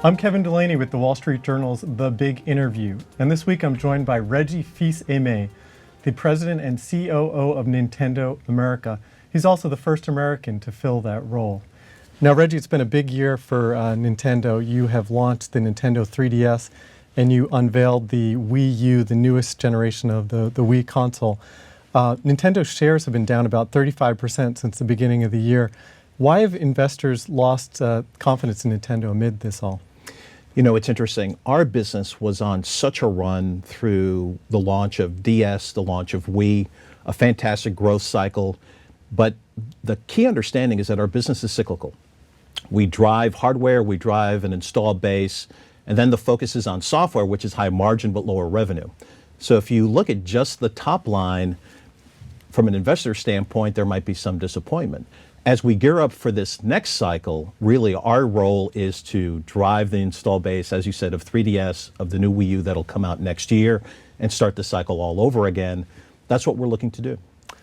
I'm Kevin Delaney with the Wall Street Journal's The Big Interview, and this week I'm joined by Reggie Fils-Aime, the president and COO of Nintendo America. He's also the first American to fill that role. Now, Reggie, it's been a big year for Nintendo. You have launched the Nintendo 3DS, and you unveiled the Wii U, the newest generation of the Wii console. Nintendo shares have been down about 35% since the beginning of the year. Why have investors lost confidence in Nintendo amid this all? You know, it's interesting. Our business was on such a run through the launch of DS, the launch of Wii, a fantastic growth cycle. But the key understanding is that our business is cyclical. We drive hardware, we drive an installed base, and then the focus is on software, which is high margin but lower revenue. So if you look at just the top line, from an investor standpoint, there might be some disappointment. As we gear up for this next cycle, really our role is to drive the install base, as you said, of 3DS, of the new Wii U that'll come out next year, and start the cycle all over again. That's what we're looking to do.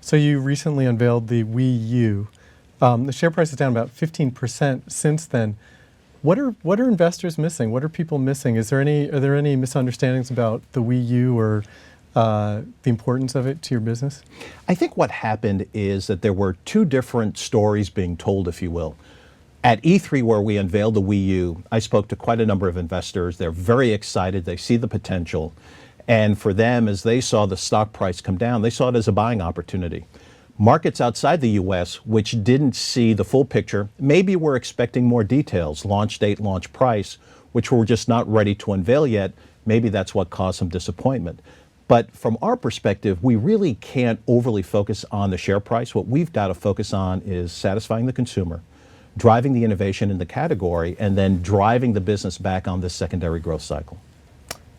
So you recently unveiled the Wii U. The share price is down about 15% since then. What are investors missing? What are people missing? Are there any misunderstandings about the Wii U or the importance of it to your business? I think what happened is that there were two different stories being told, if you will. At E3, where we unveiled the Wii U, I spoke to quite a number of investors. They're very excited. They see the potential. And for them, as they saw the stock price come down, they saw it as a buying opportunity. Markets outside the US, which didn't see the full picture, maybe were expecting more details, launch date, launch price, which we're just not ready to unveil yet. Maybe that's what caused some disappointment. But from our perspective, we really can't overly focus on the share price. What we've got to focus on is satisfying the consumer, driving the innovation in the category, and then driving the business back on this secondary growth cycle.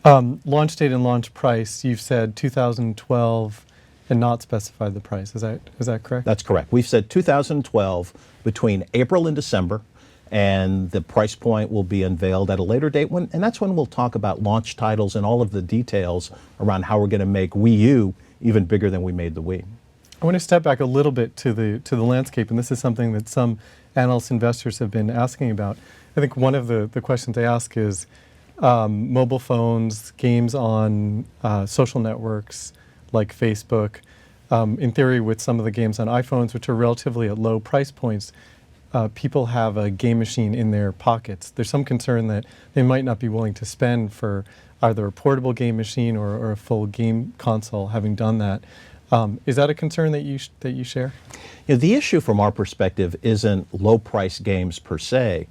Launch date and launch price, you've said 2012 and not specified the price. Is that correct? That's correct. We've said 2012 between April and December, and the price point will be unveiled at a later date, and that's when we'll talk about launch titles and all of the details around how we're going to make Wii U even bigger than we made the Wii. I want to step back a little bit to the landscape, and this is something that some analyst investors have been asking about. I think one of the questions they ask is mobile phones, games on social networks like Facebook. In theory, with some of the games on iPhones, which are relatively at low price points, people have a game machine in their pockets. There's some concern that they might not be willing to spend for either a portable game machine or a full game console, having done that. Is that a concern that you share? You know, the issue from our perspective isn't low-price games per se.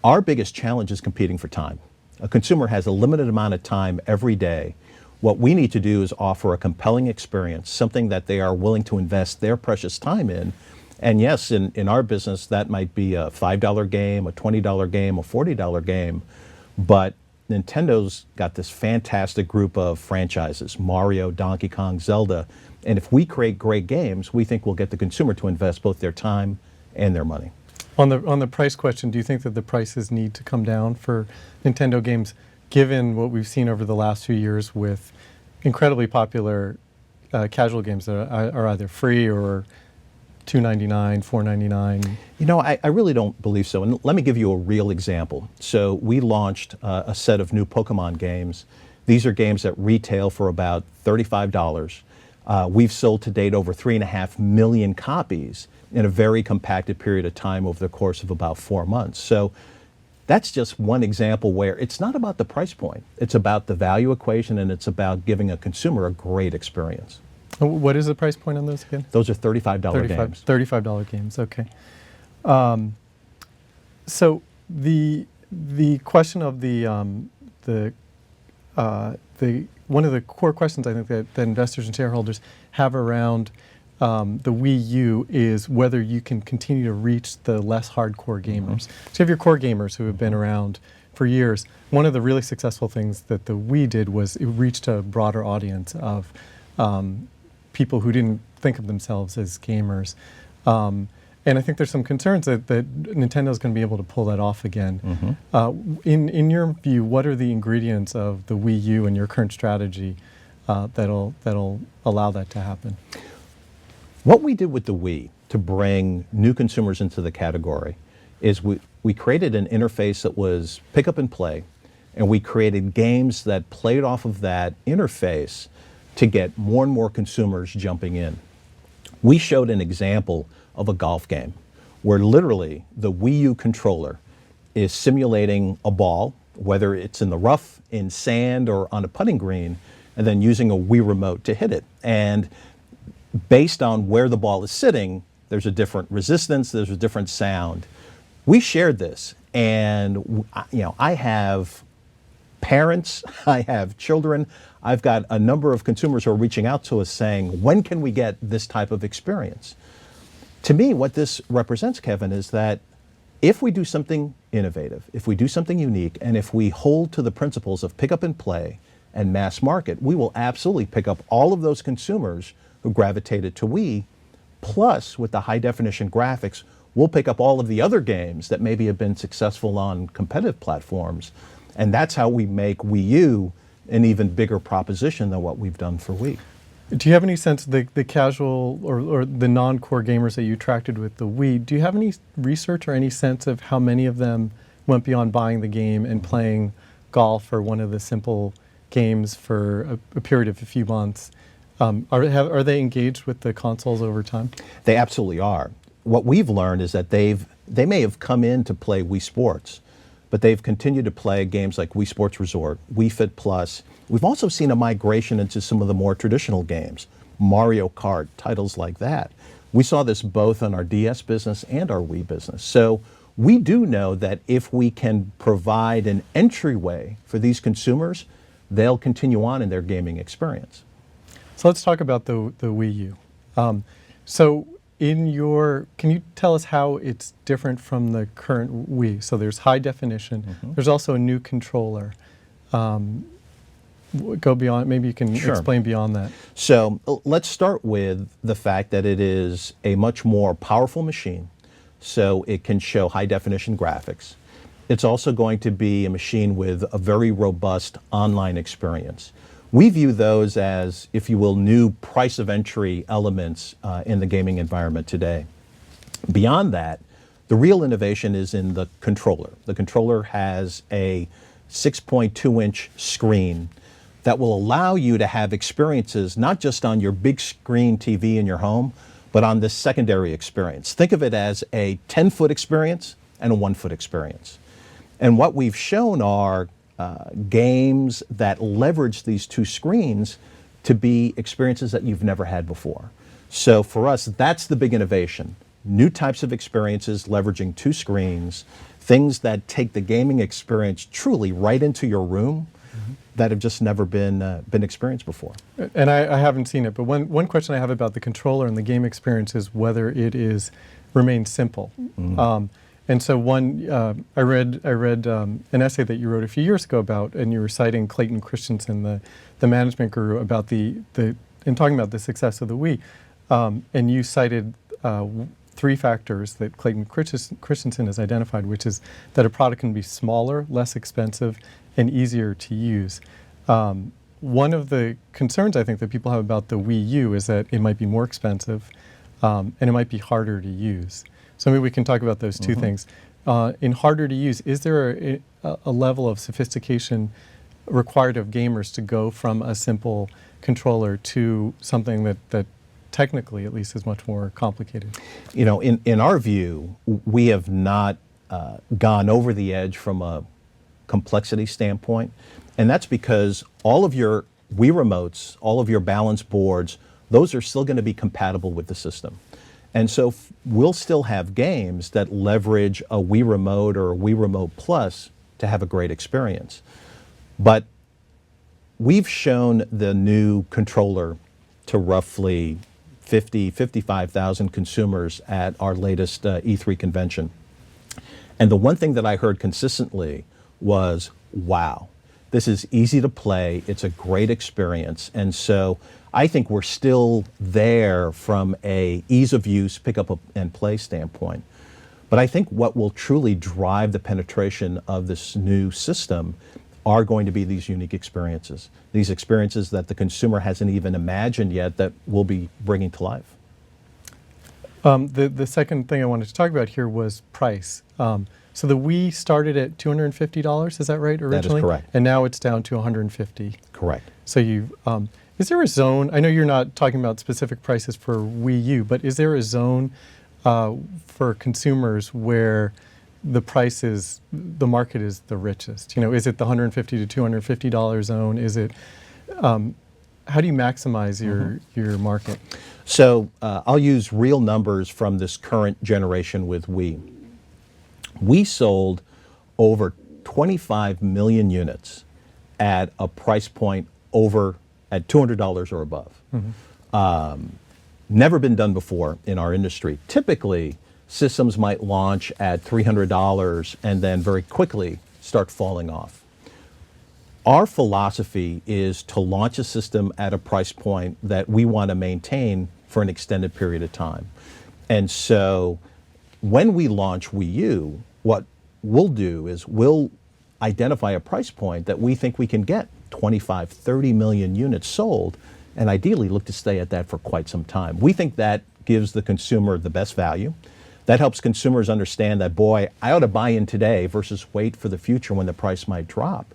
Our biggest challenge is competing for time. A consumer has a limited amount of time every day. What we need to do is offer a compelling experience, something that they are willing to invest their precious time in. And yes, in our business, that might be a $5 game, a $20 game, a $40 game. But Nintendo's got this fantastic group of franchises, Mario, Donkey Kong, Zelda. And if we create great games, we think we'll get the consumer to invest both their time and their money. On the price question, do you think that the prices need to come down for Nintendo games, given what we've seen over the last few years with incredibly popular casual games that are either free or $2.99, $4.99? You know, I really don't believe so. And let me give you a real example. So we launched a set of new Pokemon games. These are games that retail for about $35. We've sold to date over 3.5 million copies in a very compacted period of time over the course of about 4 months. So that's just one example where it's not about the price point. It's about the value equation, and it's about giving a consumer a great experience. What is the price point on those again? Those are $35 games. $35 games, okay. So the question of one of the core questions I think that investors and shareholders have around the Wii U is whether you can continue to reach the less hardcore gamers. So you have your core gamers who have been around for years. One of the really successful things that the Wii did was it reached a broader audience of people who didn't think of themselves as gamers. And I think there's some concerns that Nintendo's going to be able to pull that off again. In your view, what are the ingredients of the Wii U and your current strategy that'll allow that to happen? What we did with the Wii to bring new consumers into the category is we created an interface that was pick up and play, and we created games that played off of that interface to get more and more consumers jumping in. We showed an example of a golf game where literally the Wii U controller is simulating a ball, whether it's in the rough, in sand, or on a putting green, and then using a Wii remote to hit it. And based on where the ball is sitting, there's a different resistance, there's a different sound. We shared this, and I have parents, I have children, I've got a number of consumers who are reaching out to us saying, when can we get this type of experience? To me, what this represents, Kevin, is that if we do something innovative, if we do something unique, and if we hold to the principles of pick up and play and mass market, we will absolutely pick up all of those consumers who gravitated to Wii, plus with the high definition graphics, we'll pick up all of the other games that maybe have been successful on competitive platforms. And that's how we make Wii U an even bigger proposition than what we've done for Wii. Do you have any sense of the casual or the non-core gamers that you attracted with the Wii? Do you have any research or any sense of how many of them went beyond buying the game and playing golf or one of the simple games for a period of a few months? Are they engaged with the consoles over time? They absolutely are. What we've learned is that they may have come in to play Wii Sports, but they've continued to play games like Wii Sports Resort, Wii Fit Plus. We've also seen a migration into some of the more traditional games, Mario Kart, titles like that. We saw this both on our DS business and our Wii business. So we do know that if we can provide an entryway for these consumers, they'll continue on in their gaming experience. So let's talk about the Wii U. Can you tell us how it's different from the current Wii? So there's high definition. There's also a new controller. Go beyond, maybe you can explain beyond that. So let's start with the fact that it is a much more powerful machine, so it can show high definition graphics. It's also going to be a machine with a very robust online experience. We view those as, if you will, new price of entry elements in the gaming environment today. Beyond that, the real innovation is in the controller. The controller has a 6.2-inch screen that will allow you to have experiences not just on your big screen TV in your home, but on this secondary experience. Think of it as a 10-foot experience and a 1-foot experience. And what we've shown are games that leverage these two screens to be experiences that you've never had before. So for us, that's the big innovation. New types of experiences leveraging two screens, things that take the gaming experience truly right into your room that have just never been experienced before. And I haven't seen it, but one question I have about the controller and the game experience is whether it remains simple. And so I read an essay that you wrote a few years ago about, and you were citing Clayton Christensen, the management guru, about in talking about the success of the Wii. And you cited 3 factors that Clayton Christensen has identified, which is that a product can be smaller, less expensive, and easier to use. One of the concerns I think that people have about the Wii U is that it might be more expensive and it might be harder to use. So maybe we can talk about those two things. In harder to use, is there a level of sophistication required of gamers to go from a simple controller to something that technically at least is much more complicated? You know, in our view, we have not gone over the edge from a complexity standpoint, and that's because all of your Wii remotes, all of your balance boards, those are still going to be compatible with the system. And so we'll still have games that leverage a Wii Remote or a Wii Remote Plus to have a great experience. But we've shown the new controller to roughly 55,000 consumers at our latest E3 convention. And the one thing that I heard consistently was, wow, this is easy to play, it's a great experience. And so I think we're still there from a ease of use, pick up and play standpoint. But I think what will truly drive the penetration of this new system are going to be these unique experiences. These experiences that the consumer hasn't even imagined yet that we'll be bringing to life. The second thing I wanted to talk about here was price. So the Wii started at $250, is that right, originally? correct. And now it's down to $150. Correct. So you, is there a zone, I know you're not talking about specific prices for Wii U, but is there a zone for consumers where the price is, the market is the richest? You know, is it the $150 to $250 zone? Is it, how do you maximize your market? So I'll use real numbers from this current generation with Wii. We sold over 25 million units at a price point over at $200 or above. Never been done before in our industry. Typically, systems might launch at $300 and then very quickly start falling off. Our philosophy is to launch a system at a price point that we want to maintain for an extended period of time. And so when we launch Wii U, what we'll do is we'll identify a price point that we think we can get 25, 30 million units sold, and ideally look to stay at that for quite some time. We think that gives the consumer the best value. That helps consumers understand that, boy, I ought to buy in today versus wait for the future when the price might drop.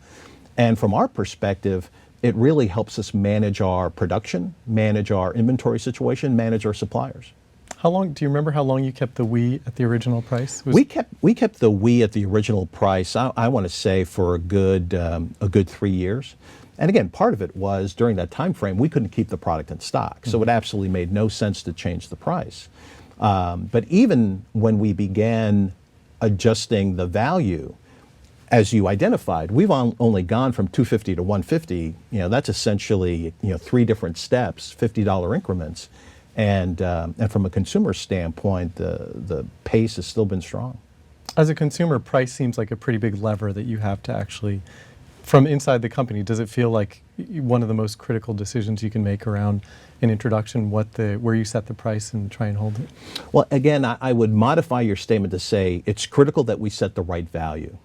And from our perspective, it really helps us manage our production, manage our inventory situation, manage our suppliers. How long, do you remember how long you kept the Wii at the original price? We kept the Wii at the original price, I want to say, for a good 3 years. And again, part of it was during that time frame, we couldn't keep the product in stock. So it absolutely made no sense to change the price. But even when we began adjusting the value, as you identified, we've only gone from $250 to $150. You know, that's essentially 3 different steps, $50 increments. And from a consumer standpoint, the pace has still been strong. As a consumer, price seems like a pretty big lever that you have to actually, from inside the company, does it feel like one of the most critical decisions you can make around an introduction, where you set the price and try and hold it? Well, again, I would modify your statement to say it's critical that we set the right value.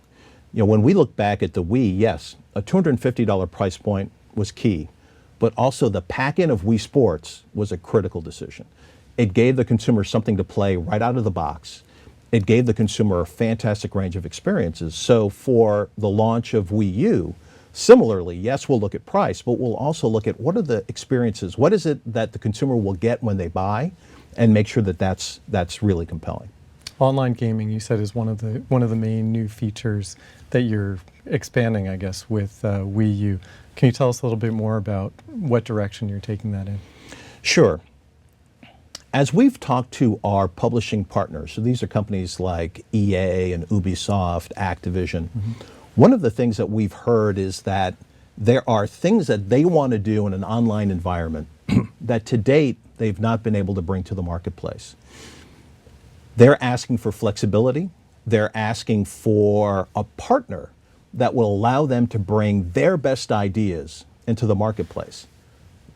You know, when we look back at the Wii, yes, a $250 price point was key, but also the pack-in of Wii Sports was a critical decision. It gave the consumer something to play right out of the box. It gave the consumer a fantastic range of experiences. So for the launch of Wii U, similarly, yes, we'll look at price, but we'll also look at what are the experiences, what is it that the consumer will get when they buy, and make sure that that's really compelling. Online gaming, you said, is one of the main new features that you're expanding, I guess, with Wii U. Can you tell us a little bit more about what direction you're taking that in? Sure. As we've talked to our publishing partners, so these are companies like EA and Ubisoft, Activision, one of the things that we've heard is that there are things that they want to do in an online environment that to date they've not been able to bring to the marketplace. They're asking for flexibility. They're asking for a partner that will allow them to bring their best ideas into the marketplace.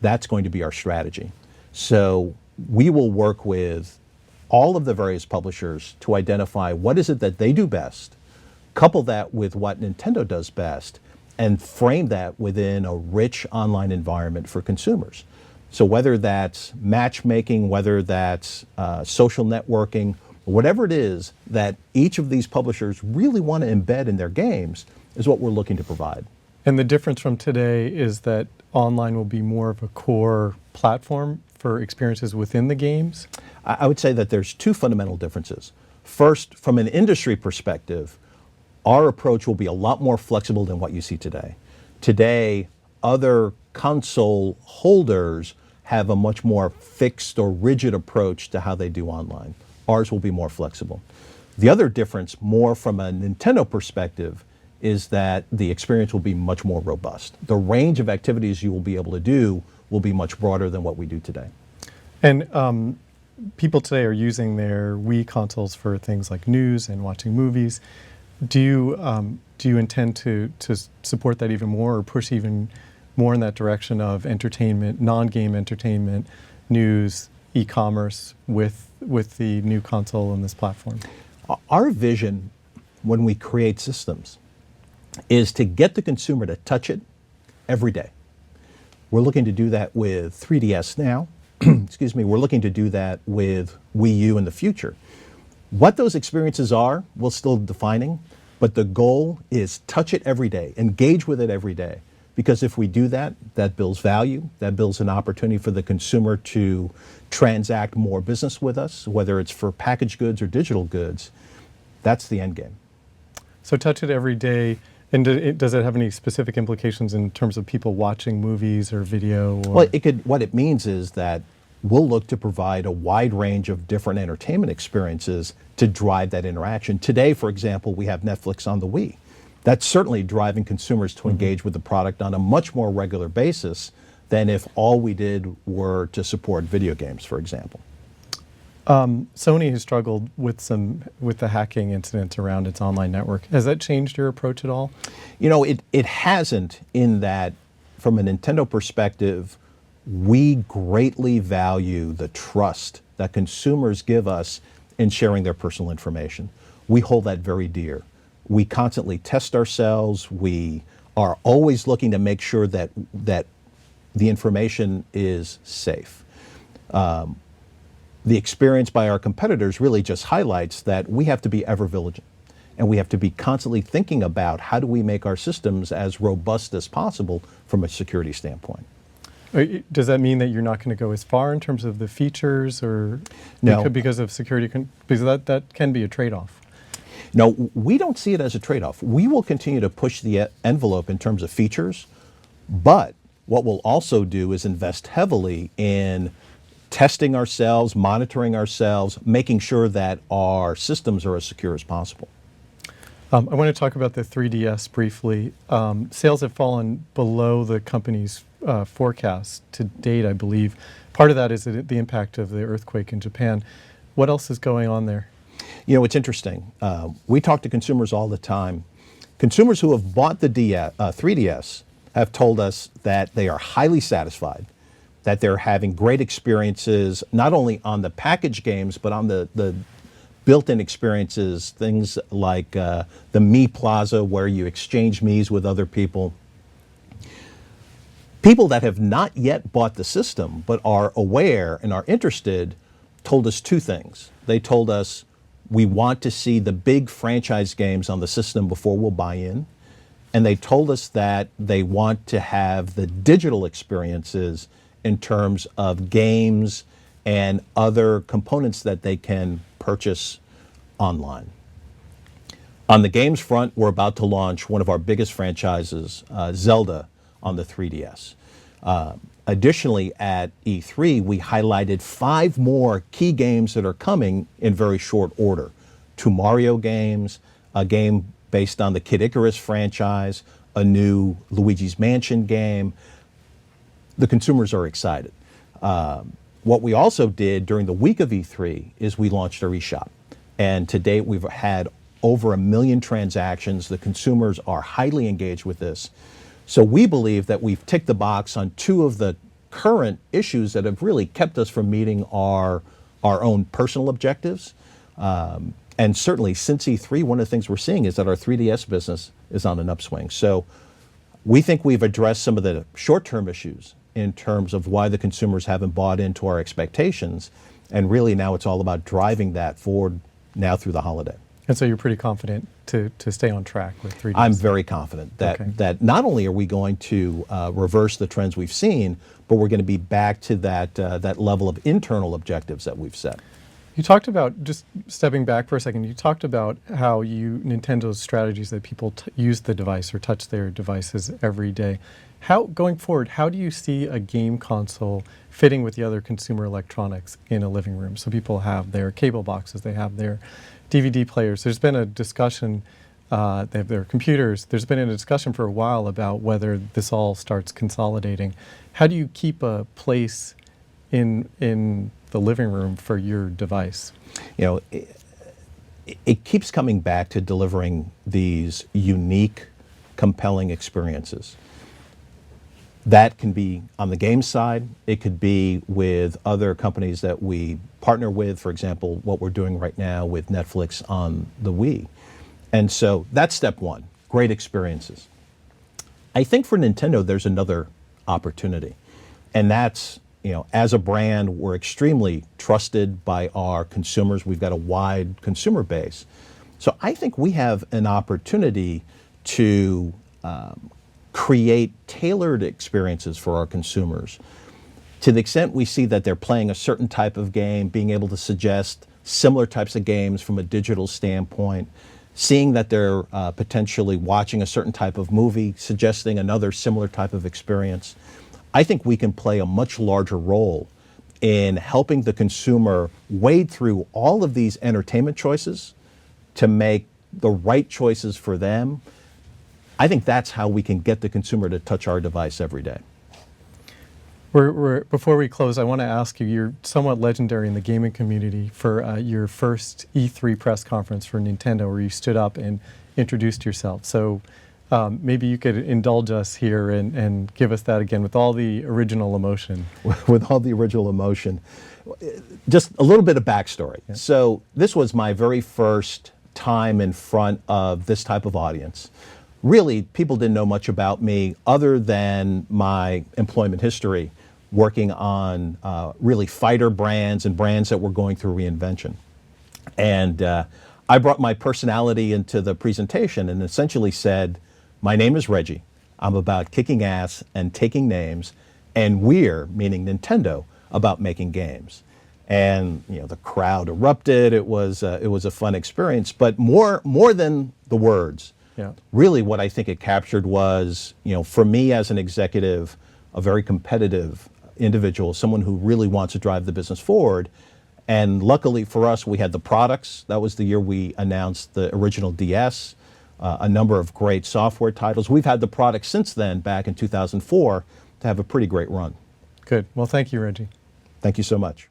That's going to be our strategy. So we will work with all of the various publishers to identify what is it that they do best, couple that with what Nintendo does best, and frame that within a rich online environment for consumers. So whether that's matchmaking, whether that's social networking, whatever it is that each of these publishers really want to embed in their games is what we're looking to provide. And the difference from today is that online will be more of a core platform for experiences within the games? I would say that there's 2 fundamental differences. First, from an industry perspective, our approach will be a lot more flexible than what you see today. Today, other console holders have a much more fixed or rigid approach to how they do online. Ours will be more flexible. The other difference, more from a Nintendo perspective, is that the experience will be much more robust. The range of activities you will be able to do will be much broader than what we do today. And people today are using their Wii consoles for things like news and watching movies. Do you intend to support that even more, or push even more in that direction of entertainment, non-game entertainment, news, e-commerce with the new console and this platform? Our vision when we create systems is to get the consumer to touch it every day. We're looking to do that with 3DS now. Excuse me, we're looking to do that with Wii U in the future. What those experiences are, we're still defining, but the goal is touch it every day, engage with it every day. Because if we do that, that builds value, that builds an opportunity for the consumer to transact more business with us, whether it's for packaged goods or digital goods. That's the end game. So touch it every day. And does it have any specific implications in terms of people watching movies or video? Or? Well, what it means is that we'll look to provide a wide range of different entertainment experiences to drive that interaction. Today, for example, we have Netflix on the Wii. That's certainly driving consumers to engage with the product on a much more regular basis than if all we did were to support video games, for example. Sony has struggled with the hacking incidents around its online network. Has that changed your approach at all? You know, it hasn't, in that from a Nintendo perspective, we greatly value the trust that consumers give us in sharing their personal information. We hold that very dear. We constantly test ourselves. We are always looking to make sure that the information is safe. The experience by our competitors really just highlights that we have to be ever vigilant, and we have to be constantly thinking about how do we make our systems as robust as possible from a security standpoint. Does that mean that you're not going to go as far in terms of the features, or no, because of security? Because that can be a trade-off. No, we don't see it as a trade-off. We will continue to push the envelope in terms of features, but what we'll also do is invest heavily in testing ourselves, monitoring ourselves, making sure that our systems are as secure as possible. I want to talk about the 3DS briefly. Sales have fallen below the company's forecast to date, I believe. Part of that is the impact of the earthquake in Japan. What else is going on there? You know, it's interesting. We talk to consumers all the time. Consumers who have bought the 3DS have told us that they are highly satisfied, that they're having great experiences, not only on the packaged games, but on the built-in experiences, things like the Me Plaza, where you exchange Miis with other people. People that have not yet bought the system, but are aware and are interested, told us two things. They told us, we want to see the big franchise games on the system before we'll buy in. And they told us that they want to have the digital experiences in terms of games and other components that they can purchase online. On the games front, we're about to launch one of our biggest franchises, Zelda, on the 3DS. Additionally, at E3, we highlighted 5 more key games that are coming in very short order. 2 Mario games, a game based on the Kid Icarus franchise, a new Luigi's Mansion game. The consumers are excited. What we also did during the week of E3 is we launched our eShop. And to date, we've had over 1 million transactions. The consumers are highly engaged with this. So we believe that we've ticked the box on 2 of the current issues that have really kept us from meeting our own personal objectives. And certainly since E3, one of the things we're seeing is that our 3DS business is on an upswing. So we think we've addressed some of the short-term issues in terms of why the consumers haven't bought into our expectations. And really now it's all about driving that forward now through the holiday. And so you're pretty confident to stay on track with 3DS? I'm very confident that not only are we going to reverse the trends we've seen, but we're going to be back to that level of internal objectives that we've set. You talked about, just stepping back for a second, you talked about how Nintendo's strategies that people use the device or touch their devices every day. Going forward, how do you see a game console fitting with the other consumer electronics in a living room? So people have their cable boxes, they have their DVD players. There's been a discussion, they have their computers. There's been a discussion for a while about whether this all starts consolidating. How do you keep a place in the living room for your device? You know, it keeps coming back to delivering these unique, compelling experiences. That can be on the game side. It could be with other companies that we partner with, for example, what we're doing right now with Netflix on the Wii. And so that's step one, great experiences. I think for Nintendo, there's another opportunity, and that's as a brand, we're extremely trusted by our consumers. We've got a wide consumer base. So I think we have an opportunity to create tailored experiences for our consumers. To the extent we see that they're playing a certain type of game, being able to suggest similar types of games from a digital standpoint, seeing that they're potentially watching a certain type of movie, suggesting another similar type of experience, I think we can play a much larger role in helping the consumer wade through all of these entertainment choices to make the right choices for them. I think that's how we can get the consumer to touch our device every day. Before we close, I want to ask you, you're somewhat legendary in the gaming community for your first E3 press conference for Nintendo, where you stood up and introduced yourself. So maybe you could indulge us here and give us that again with all the original emotion. With all the original emotion. Just a little bit of backstory. Yeah. So this was my very first time in front of this type of audience. Really, people didn't know much about me other than my employment history, working on really fighter brands and brands that were going through reinvention. And I brought my personality into the presentation and essentially said, my name is Reggie. I'm about kicking ass and taking names, and we're, meaning Nintendo, about making games. And the crowd erupted. It was a fun experience, but more than the words. Yeah. Really what I think it captured was, for me as an executive, a very competitive individual, someone who really wants to drive the business forward. And luckily for us, we had the products. That was the year we announced the original DS, a number of great software titles. We've had the products since then, back in 2004, to have a pretty great run. Good. Well, thank you, Reggie. Thank you so much.